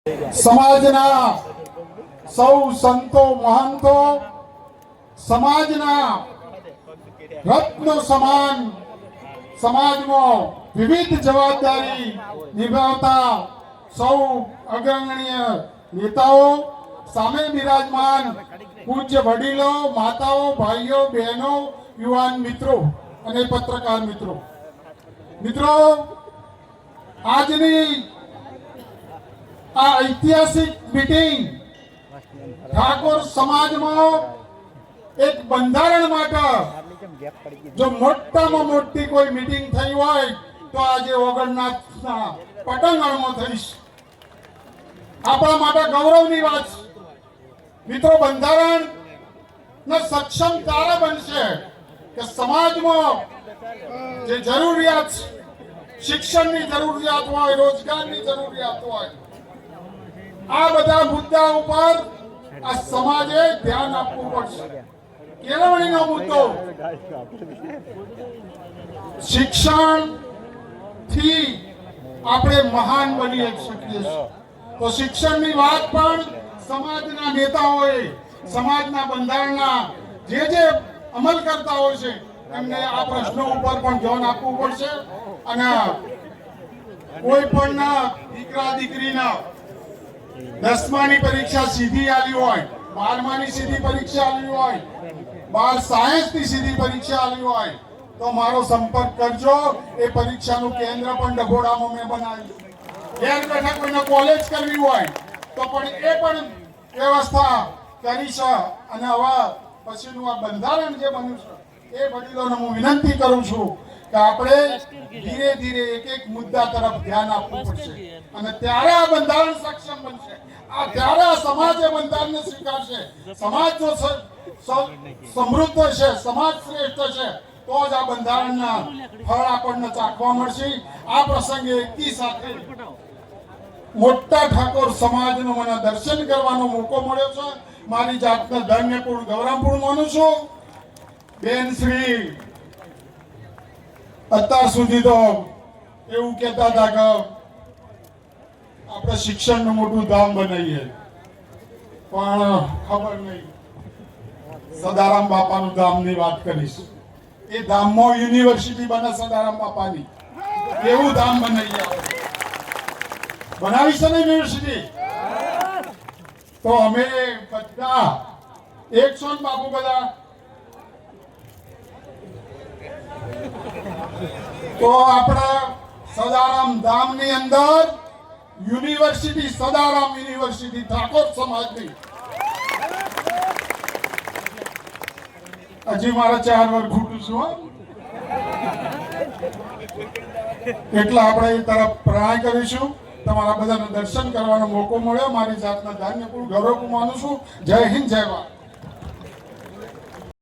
સમાજના સૌ સંતો મહંતો સમાજના રત્નો સમાન સમાજમાં વિવિધ જવાબદારી નિભાવતા સૌ અગ્રગણ્ય નેતાઓ સામે બિરાજમાન પૂજ્ય વડીલો માતાઓ ભાઈઓ બહેનો યુવાન મિત્રો અને પત્રકાર મિત્રો આજની આ ઐતિહાસિક મીટિંગ ઠાકોર સમાજમાં એક બંધારણ માટે જો મોટામાં મોટી કોઈ મીટિંગ થઈ હોય તો આજે ઓગણનાથના પટંગણમાં થઈશ. આપણા માટે ગૌરવની વાત છે. મિત્રો, બંધારણ સક્ષમ ત્યારે બનશે કે સમાજમાં જે જરૂરિયાત શિક્ષણની જરૂરિયાત હોય, રોજગારની જરૂરિયાત હોય, આ બધા મુદ્દા ઉપર આ સમાજે ધ્યાન આપવું પડશે. કેળવણીનો મુદ્દો શિક્ષણ થી આપણે મહાન બની શકીએ છીએ. તો શિક્ષણની વાત પણ સમાજના નેતાઓએ સમાજના બંધારણના જે અમલ કરતા હોય છે એમને આ પ્રશ્નો ઉપર પણ ધ્યાન આપવું પડશે. અને કોઈ પણ દીકરા દીકરીના 10માની પરીક્ષા સીધી આવી હોય, 12માની સીધી પરીક્ષા આવી હોય, 12 સાયન્સની સીધી પરીક્ષા આવી હોય તો મારો સંપર્ક કરજો. એ પરીક્ષાનું કેન્દ્ર પણ ડભોડામાં મેં બનાવ્યું. ઘેર બેઠા કોઈને કોલેજ કરવી હોય તો પણ એ પણ વ્યવસ્થા કરી છે. અને હવે પછીનું આ બંધારણ જે બન્યું છે એ વડીલોને હું વિનંતી કરું છું કે આપણે ધીરે ધીરે એક એક મુદ્દા તરફ ધ્યાન આપવું પડશે. અને ત્યારે આ બંધારણ સક્ષમ બનશે. ત્યારે આ સમાજ એ બંધારણને સ્વીકારશે. સમાજ જો સમૃદ્ધ છે, સમાજ શ્રેષ્ઠ છે તો જ આ બંધારણના ફળ આપણને ચાખવા મળશે. આ પ્રસંગે એકી સાથે મોટા ઠાકોર સમાજનો મને દર્શન કરવાનો મોકો મળ્યો છે. મારી જાતને ધન્યપૂર્ણ ગૌરવપૂર્ણ માનું છું. બેન શ્રી અત્યાર સુધી તો એવું કહેતા હતા કે આપણે શિક્ષણનું મોટું ધામ બનાવીએ, પણ ખબર નહીં સદારામ બાપાનું ધામની વાત કરીશ. એ ધામમાં યુનિવર્સિટી બને સદારામ બાપાની, એવું ધામ બનાવીએ. બનાવી છે ને યુનિવર્સિટી? તો અમે બધા એક છો ને બાપુ બધા? તો આપણા સદારામ ધામની અંદર યુનિવર્સિટી, સદારામ યુનિવર્સિટી ઠાકોર સમાજની. હજી મારા 4 વર્ષ ખૂટું છું, એટલે આપણે એ તરફ પ્રયાણ કરીશું. તમારા બધાને દર્શન કરવાનો મોકો મળ્યો. મારી જાતના ધન્યપૂર્ણ ગૌરવ માનું છું. જય હિન્દ, જય ભારત.